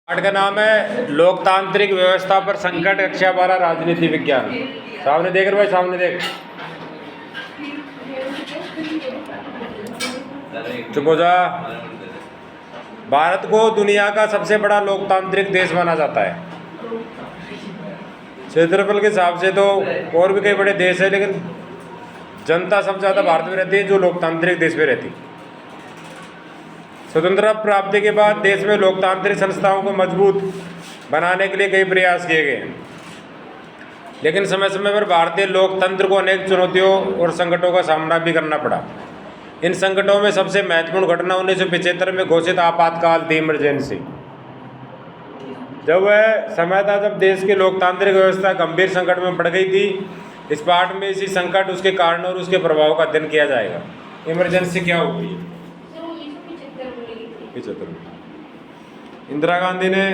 पाठ का नाम है लोकतांत्रिक व्यवस्था पर संकट, कक्षा 12 राजनीति विज्ञान। सामने देख रहे भाई, सामने देख, चुप हो जा। भारत को दुनिया का सबसे बड़ा लोकतांत्रिक देश माना जाता है। क्षेत्रफल के हिसाब से तो और भी कई बड़े देश है, लेकिन जनता सबसे ज़्यादा भारत में रहती है, जो लोकतांत्रिक देश में रहती है। स्वतंत्रता प्राप्ति के बाद देश में लोकतांत्रिक संस्थाओं को मजबूत बनाने के लिए कई प्रयास किए गए, लेकिन समय समय पर भारतीय लोकतंत्र को अनेक चुनौतियों और संकटों का सामना भी करना पड़ा। इन संकटों में सबसे महत्वपूर्ण घटना 1975 में घोषित आपातकाल थी, इमरजेंसी। जब वह समय था जब देश की लोकतांत्रिक व्यवस्था गंभीर संकट में पड़ गई थी। इस पाठ में इसी संकट, उसके कारण और उसके प्रभाव का अध्ययन किया जाएगा। इमरजेंसी क्या होती है? 75 में इंदिरा गांधी ने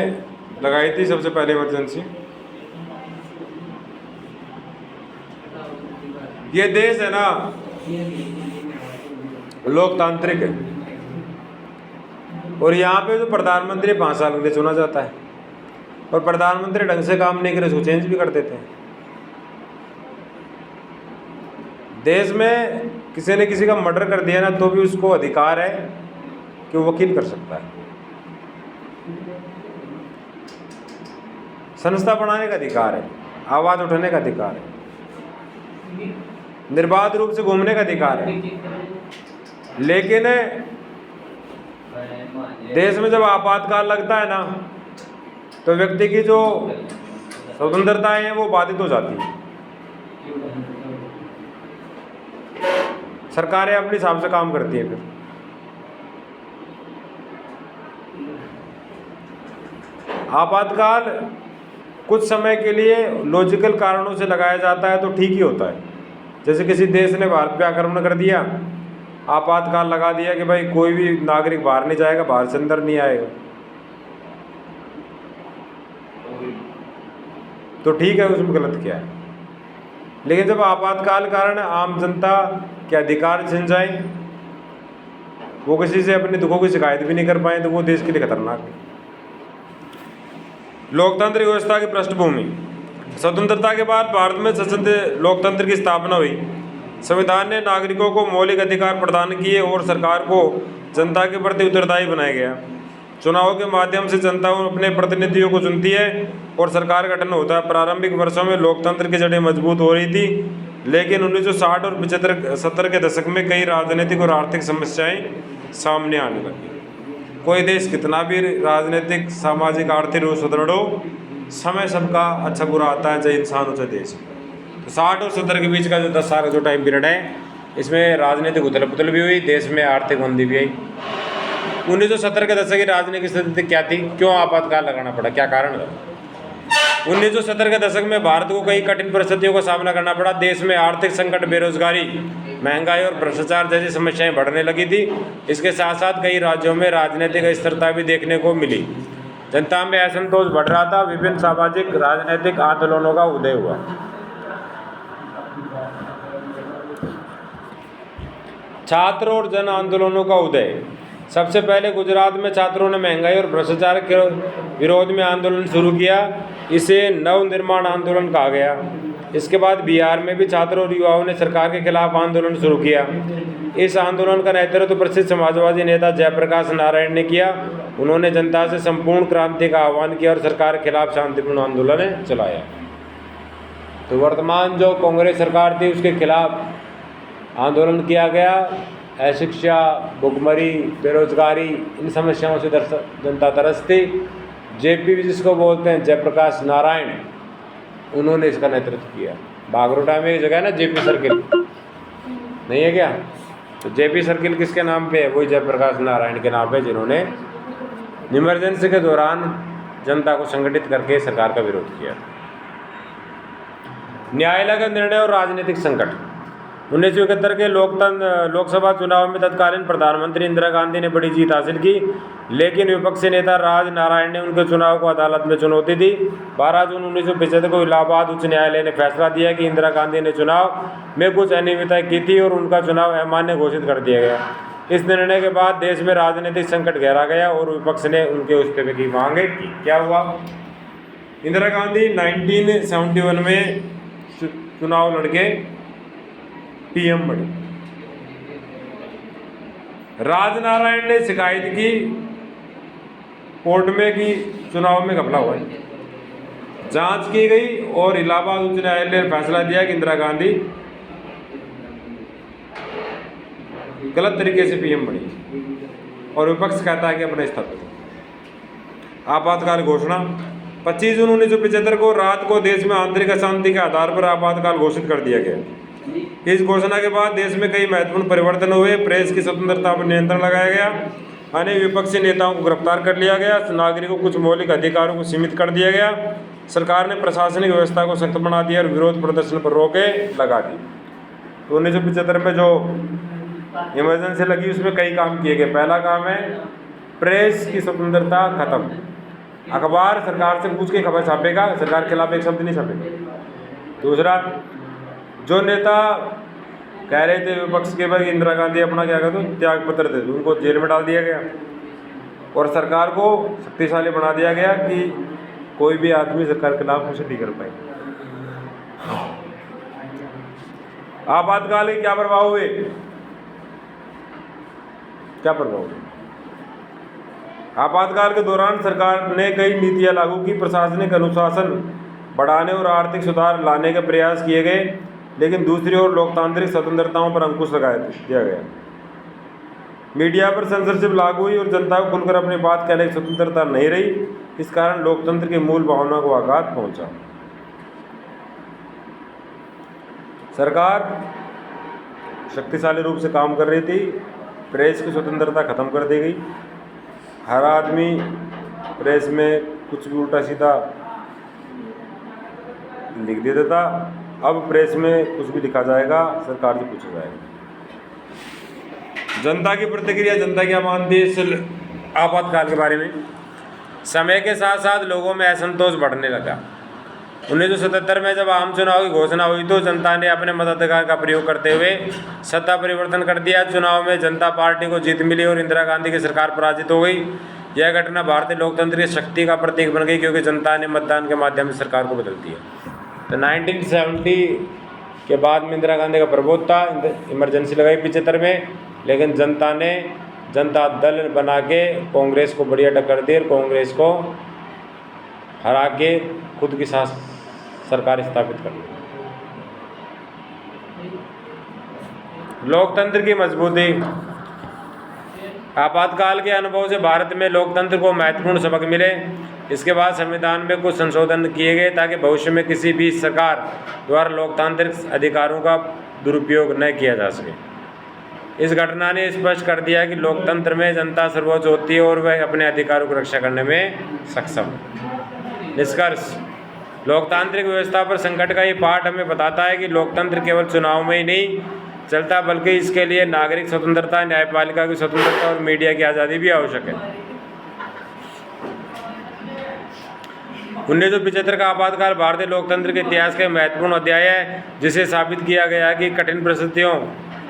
लगाई थी सबसे पहले इमरजेंसी। ये देश है ना, लोकतांत्रिक है, और यहाँ पे जो प्रधानमंत्री 5 साल के लिए चुना जाता है, और प्रधानमंत्री ढंग से काम नहीं करे उसको चेंज भी कर देते हैं। देश में किसी ने किसी का मर्डर कर दिया ना, तो भी उसको अधिकार है कि वो वकील कर सकता है। संस्था बनाने का अधिकार है, आवाज उठाने का अधिकार है, निर्बाध रूप से घूमने का अधिकार है। लेकिन देश में जब आपातकाल लगता है ना, तो व्यक्ति की जो स्वतंत्रताएं हैं वो बाधित हो जाती है। सरकारें अपने हिसाब से काम करती है। फिर आपातकाल कुछ समय के लिए लॉजिकल कारणों से लगाया जाता है तो ठीक ही होता है। जैसे किसी देश ने भारत पे आक्रमण कर दिया, आपातकाल लगा दिया कि भाई कोई भी नागरिक बाहर नहीं जाएगा, बाहर से अंदर नहीं आएगा, तो ठीक है, उसमें गलत क्या है। लेकिन जब आपातकाल कारण आम जनता के अधिकार छिन जाए, वो किसी से अपने दुखों की शिकायत भी नहीं कर पाए, तो वो देश के लिए खतरनाक है। लोकतांत्रिक व्यवस्था की पृष्ठभूमि। स्वतंत्रता के बाद भारत में सशक्त लोकतंत्र की स्थापना हुई। संविधान ने नागरिकों को मौलिक अधिकार प्रदान किए और सरकार को जनता के प्रति उत्तरदायी बनाया गया। चुनाव के माध्यम से जनता अपने प्रतिनिधियों को चुनती है और सरकार का गठन होता है। प्रारंभिक वर्षों में लोकतंत्र की जड़ें मजबूत हो रही थी, लेकिन 1960 और 75 के दशक में कई राजनीतिक और आर्थिक समस्याएं सामने आने लगी। कोई देश कितना भी राजनीतिक, सामाजिक, आर्थिक रूप सुदृढ़ हो, समय सबका अच्छा बुरा आता है, चाहे इंसान हो चाहे देश। तो 60 और 70 के बीच का जो 10 साल का जो टाइम पीरियड है, इसमें राजनीतिक उथल पुथल भी हुई, देश में आर्थिक मंदी भी आई। 1970 के दशक की राजनीतिक स्थिति क्या थी? क्यों आपातकाल लगाना पड़ा? क्या कारण था? 1970 के दशक में भारत को कई कठिन परिस्थितियों का सामना करना पड़ा। देश में आर्थिक संकट, बेरोजगारी, महंगाई और भ्रष्टाचार जैसी समस्याएं बढ़ने लगी थी। इसके साथ साथ कई राज्यों में राजनीतिक अस्थिरता भी देखने को मिली। जनता में असंतोष बढ़ रहा था। विभिन्न सामाजिक राजनीतिक आंदोलनों का उदय हुआ। छात्र और जन आंदोलनों का उदय। सबसे पहले गुजरात में छात्रों ने महंगाई और भ्रष्टाचार के विरोध में आंदोलन शुरू किया। इसे नव निर्माण आंदोलन कहा गया। इसके बाद बिहार में भी छात्रों और युवाओं ने सरकार के खिलाफ आंदोलन शुरू किया। इस आंदोलन का नेतृत्व प्रसिद्ध समाजवादी नेता जयप्रकाश नारायण ने किया। उन्होंने जनता से संपूर्ण क्रांति का आह्वान किया और सरकार के खिलाफ शांतिपूर्ण आंदोलन चलाया। तो वर्तमान जो कांग्रेस सरकार थी, उसके खिलाफ आंदोलन किया गया। अशिक्षा, भुखमरी, बेरोजगारी, इन समस्याओं से जनता तरसती। जेपी जिसको बोलते हैं, जयप्रकाश नारायण, उन्होंने इसका नेतृत्व किया। बागरोटा में एक जगह है ना, जेपी सर्किल, नहीं है क्या? तो जेपी सर्किल किसके नाम पे है? वही जयप्रकाश नारायण के नाम पे, जिन्होंने इमरजेंसी के दौरान जनता को संगठित करके सरकार का विरोध किया। न्यायालय का निर्णय और राजनीतिक संकट। 1971 के लोकसभा चुनाव में तत्कालीन प्रधानमंत्री इंदिरा गांधी ने बड़ी जीत हासिल की, लेकिन विपक्षी नेता राज नारायण ने उनके चुनाव को अदालत में चुनौती दी। 12 जून 1975 को इलाहाबाद उच्च न्यायालय ने फैसला दिया कि इंदिरा गांधी ने चुनाव में कुछ अनियमितता की थी और उनका चुनाव अमान्य घोषित कर दिया गया। इस निर्णय के बाद देश में राजनीतिक संकट गहरा गया और विपक्ष ने उनके इस्तीफे की मांग की। क्या हुआ? इंदिरा गांधी 1971 में चुनाव लड़के पीएम बने। राजनारायण ने शिकायत की कोर्ट में कि चुनाव में घपला हुआ है। जांच की गई और इलाहाबाद उच्च न्यायालय ने फैसला दिया कि इंदिरा गांधी गलत तरीके से पीएम बनी और विपक्ष कहता है कि अपने इस्तीफे दो। आपातकाल घोषणा 25 जून 1975 को रात को देश में आंतरिक अशांति के आधार पर आपातकाल घोषित कर दिया गया। इस घोषणा के बाद देश में कई महत्वपूर्ण परिवर्तन हुए। प्रेस की स्वतंत्रता पर नियंत्रण लगाया गया, अनेक विपक्षी नेताओं को गिरफ्तार कर लिया गया, नागरिकों को कुछ मौलिक अधिकारों को सीमित कर दिया गया, सरकार ने प्रशासनिक व्यवस्था को सख्त बना दिया और विरोध प्रदर्शन पर रोकें लगा दी। तो 1975 में जो इमरजेंसी लगी उसमें कई काम किए गए। पहला काम है प्रेस की स्वतंत्रता खत्म। अखबार सरकार से पूछ के खबर छापेगा, सरकार के खिलाफ एक शब्द नहीं छापेगा। दूसरा, जो नेता कह रहे थे विपक्ष के बाद इंदिरा गांधी अपना क्या कहते त्याग पत्र दे दो, उनको जेल में डाल दिया गया और सरकार को शक्तिशाली बना दिया गया कि कोई भी आदमी सरकार के खिलाफ कुछ नहीं कर पाए। आपातकाल के क्या प्रभाव हुए? क्या प्रभाव हुए? आपातकाल के दौरान सरकार ने कई नीतियां लागू की, प्रशासनिक अनुशासन बढ़ाने और आर्थिक सुधार लाने के प्रयास किए गए, लेकिन दूसरी ओर लोकतांत्रिक स्वतंत्रताओं पर अंकुश दिया गया। मीडिया पर सेंसरशिप लागू हुई और जनता को खुलकर अपनी बात कहने की स्वतंत्रता नहीं रही। इस कारण लोकतंत्र की मूल भावना को आघात पहुंचा। सरकार शक्तिशाली रूप से काम कर रही थी, प्रेस की स्वतंत्रता खत्म कर दी गई। हर आदमी प्रेस में कुछ भी उल्टा सीधा लिख देता था। अब प्रेस में कुछ भी लिखा जाएगा, सरकार से पूछा जाएगा। जनता की प्रतिक्रिया, जनता क्या मानती है इस आपातकाल के बारे में? समय के साथ साथ लोगों में असंतोष बढ़ने लगा। 1977 में जब आम चुनाव की घोषणा हुई तो जनता ने अपने मताधिकार का प्रयोग करते हुए सत्ता परिवर्तन कर दिया। चुनाव में जनता पार्टी को जीत मिली और इंदिरा गांधी की सरकार पराजित हो गई। यह घटना भारतीय लोकतंत्र की शक्ति का प्रतीक बन गई, क्योंकि जनता ने मतदान के माध्यम से सरकार को बदल दिया। तो 1970 के बाद में इंदिरा गांधी का प्रबोध था, इमरजेंसी लगाई 75 में, लेकिन जनता ने जनता दल बना के कांग्रेस को बढ़िया टक्कर दी और कांग्रेस को हरा के खुद की सरकार स्थापित कर ली। लोकतंत्र की मजबूती। आपातकाल के अनुभव से भारत में लोकतंत्र को महत्वपूर्ण सबक मिले। इसके बाद संविधान में कुछ संशोधन किए गए ताकि भविष्य में किसी भी सरकार द्वारा लोकतांत्रिक अधिकारों का दुरुपयोग न किया जा सके। इस घटना ने स्पष्ट कर दिया कि लोकतंत्र में जनता सर्वोच्च होती है और वह अपने अधिकारों की रक्षा करने में सक्षम है। निष्कर्ष, लोकतांत्रिक व्यवस्था पर संकट का ये पाठ हमें बताता है कि लोकतंत्र केवल चुनाव में ही नहीं चलता, बल्कि इसके लिए नागरिक स्वतंत्रता, न्यायपालिका की स्वतंत्रता और मीडिया की आज़ादी भी आवश्यक है। 1975 का आपातकाल भारतीय लोकतंत्र के इतिहास का महत्वपूर्ण अध्याय है, जिसे साबित किया गया कि कठिन परिस्थितियों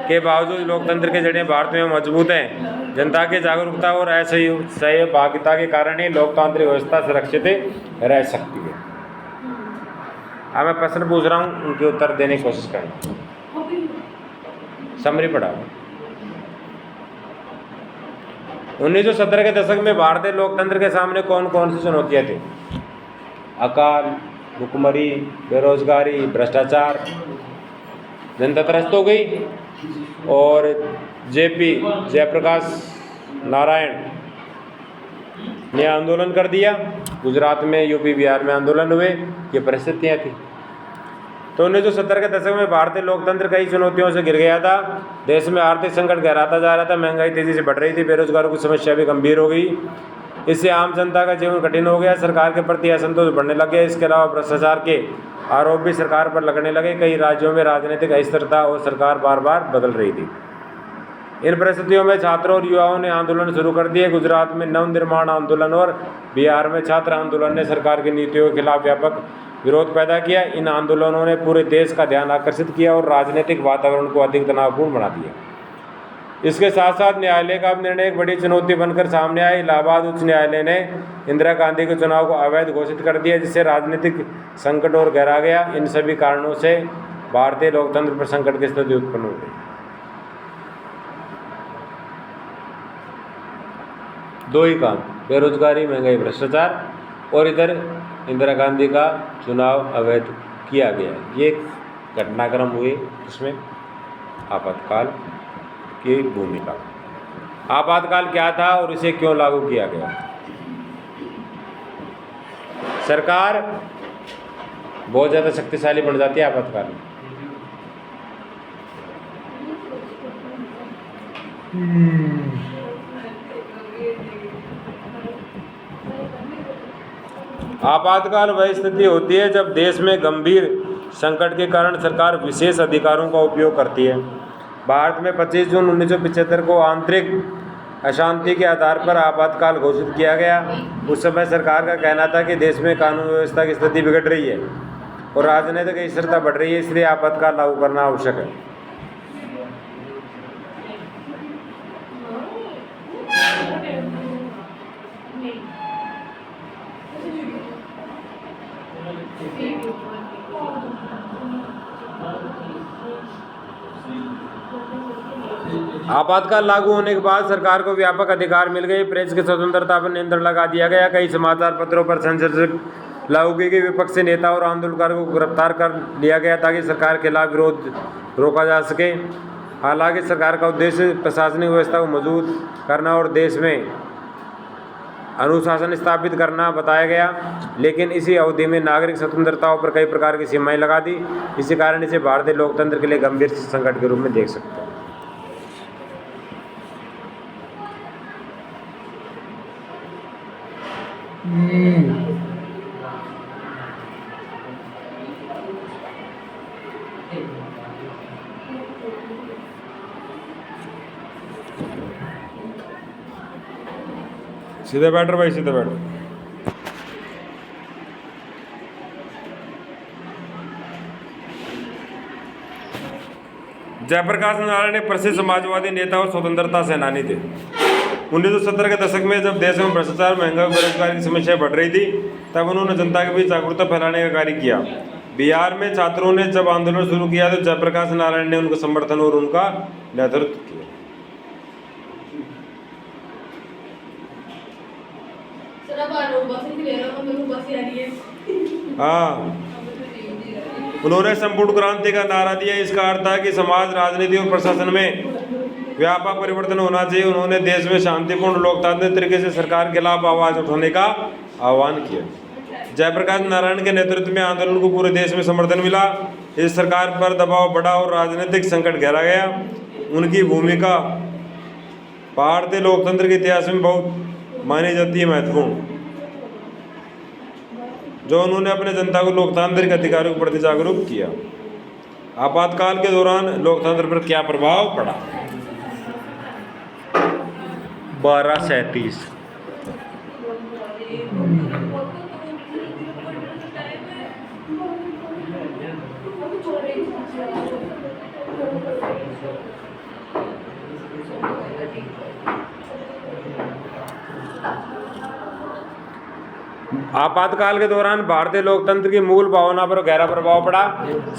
के बावजूद लोकतंत्र के जड़ें भारत में मजबूत हैं। जनता की जागरूकता और सहभागिता के कारण ही लोकतांत्रिक व्यवस्था सुरक्षित रह सकती है। अब मैं प्रश्न पूछ रहा हूँ, उनके उत्तर देने की कोशिश करें। समरी पढ़ा। 1970 के दशक में भारतीय लोकतंत्र के सामने कौन कौन सी चुनौतियाँ थी? अकाल, भुखमरी, बेरोजगारी, भ्रष्टाचार। जनता त्रस्त हो गई और जेपी जयप्रकाश नारायण ने आंदोलन कर दिया। गुजरात में, यूपी, बिहार में आंदोलन हुए। ये परिस्थितियाँ थी। तो 1970 के दशक में भारतीय लोकतंत्र कई चुनौतियों से घिर गया था। देश में आर्थिक संकट गहराता जा रहा था, महंगाई तेजी से बढ़ रही थी, बेरोजगारों की समस्या भी गंभीर हो गई। इससे आम जनता का जीवन कठिन हो गया, सरकार के प्रति असंतोष बढ़ने लगे। इसके अलावा भ्रष्टाचार के आरोप भी सरकार पर लगने लगे। कई राज्यों में राजनीतिक अस्थिरता और सरकार बार बार बदल रही थी। इन परिस्थितियों में छात्रों और युवाओं ने आंदोलन शुरू कर दिए। गुजरात में नवनिर्माण आंदोलन और बिहार में छात्र आंदोलन ने सरकार की नीतियों के खिलाफ व्यापक विरोध पैदा किया। इन आंदोलनों ने पूरे देश का ध्यान आकर्षित किया और राजनीतिक वातावरण को अधिक तनावपूर्ण बना दिया। इसके साथ साथ न्यायालय का अब निर्णय एक बड़ी चुनौती बनकर सामने आया। इलाहाबाद उच्च न्यायालय ने इंदिरा गांधी के चुनाव को अवैध घोषित कर दिया, जिससे राजनीतिक संकट और गहरा गया। इन सभी कारणों से भारतीय लोकतंत्र पर संकट की स्थिति उत्पन्न हो गई। दो ही काम, बेरोजगारी, महंगाई, भ्रष्टाचार, और इधर इंदिरा गांधी का चुनाव अवैध किया गया। ये घटनाक्रम हुए जिसमें आपातकाल की भूमिका। आपातकाल क्या था और इसे क्यों लागू किया गया? सरकार बहुत ज़्यादा शक्तिशाली बन जाती है आपातकाल में। आपातकाल वह स्थिति होती है जब देश में गंभीर संकट के कारण सरकार विशेष अधिकारों का उपयोग करती है। भारत में 25 जून 1975 को आंतरिक अशांति के आधार पर आपातकाल घोषित किया गया। उस समय सरकार का कहना था कि देश में कानून व्यवस्था की स्थिति बिगड़ रही है और राजनीतिक अस्थिरता बढ़ रही है, इसलिए आपातकाल लागू करना आवश्यक है। आपातकाल लागू होने के बाद सरकार को व्यापक अधिकार मिल गए। प्रेस की स्वतंत्रता पर नियंत्रण लगा दिया गया। कई समाचार पत्रों पर सेंसरशिप लागू की गई। विपक्षी नेता और आंदोलनकारों को गिरफ्तार कर लिया गया ताकि सरकार के खिलाफ विरोध रोका जा सके। हालांकि सरकार का उद्देश्य प्रशासनिक व्यवस्था को मजबूत करना और देश में अनुशासन स्थापित करना बताया गया, लेकिन इसी अवधि में नागरिक स्वतंत्रताओं पर कई प्रकार की सीमाएं लगा दी। इसी कारण इसे भारतीय लोकतंत्र के लिए गंभीर संकट के रूप में देख सकते हैं। सीधे बैठ भाई, सीधे बैठ। जयप्रकाश नारायण एक प्रसिद्ध समाजवादी नेता और स्वतंत्रता सेनानी थे। 1970 के दशक में जब देश में भ्रष्टाचार, महंगाई, बेरोजगारी की समस्या बढ़ रही थी, तब उन्होंने जनता के बीच जागरूकता फैलाने का कार्य किया। बिहार में छात्रों ने जब आंदोलन शुरू किया तो जयप्रकाश नारायण ने उनका समर्थन और उनका नेतृत्व किया। हाँ, उन्होंने संपूर्ण क्रांति का नारा दिया। इसका अर्थ था कि समाज, राजनीति और प्रशासन में व्यापक परिवर्तन होना चाहिए। उन्होंने देश में शांतिपूर्ण लोकतांत्रिक तरीके से सरकार के खिलाफ आवाज उठाने का आह्वान किया। जयप्रकाश नारायण के नेतृत्व में आंदोलन को पूरे देश में समर्थन मिला। इस सरकार पर दबाव बढ़ा और राजनीतिक संकट गहरा गया। उनकी भूमिका भारतीय लोकतंत्र के इतिहास में बहुत मानी जाती है, महत्वपूर्ण, जो उन्होंने अपने जनता को लोकतांत्रिक अधिकारों के प्रति जागरूक किया। आपातकाल के दौरान लोकतंत्र पर क्या प्रभाव पड़ा? 1237 आपातकाल के दौरान भारतीय लोकतंत्र की मूल भावना पर गहरा प्रभाव पड़ा।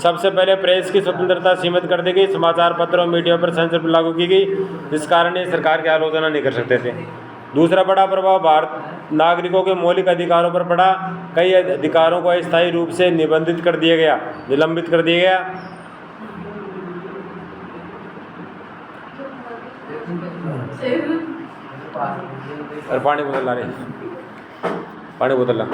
सबसे पहले प्रेस की स्वतंत्रता सीमित कर दी गई। समाचार पत्रों, मीडिया पर सेंसरशिप लागू की गई, जिस कारण ये सरकार की आलोचना नहीं कर सकते थे। दूसरा बड़ा प्रभाव भारत नागरिकों के मौलिक अधिकारों पर पड़ा। कई अधिकारों को अस्थायी रूप से निलंबित कर दिया गया। और पानी बोतल ला रहे, पानी बोतल ला।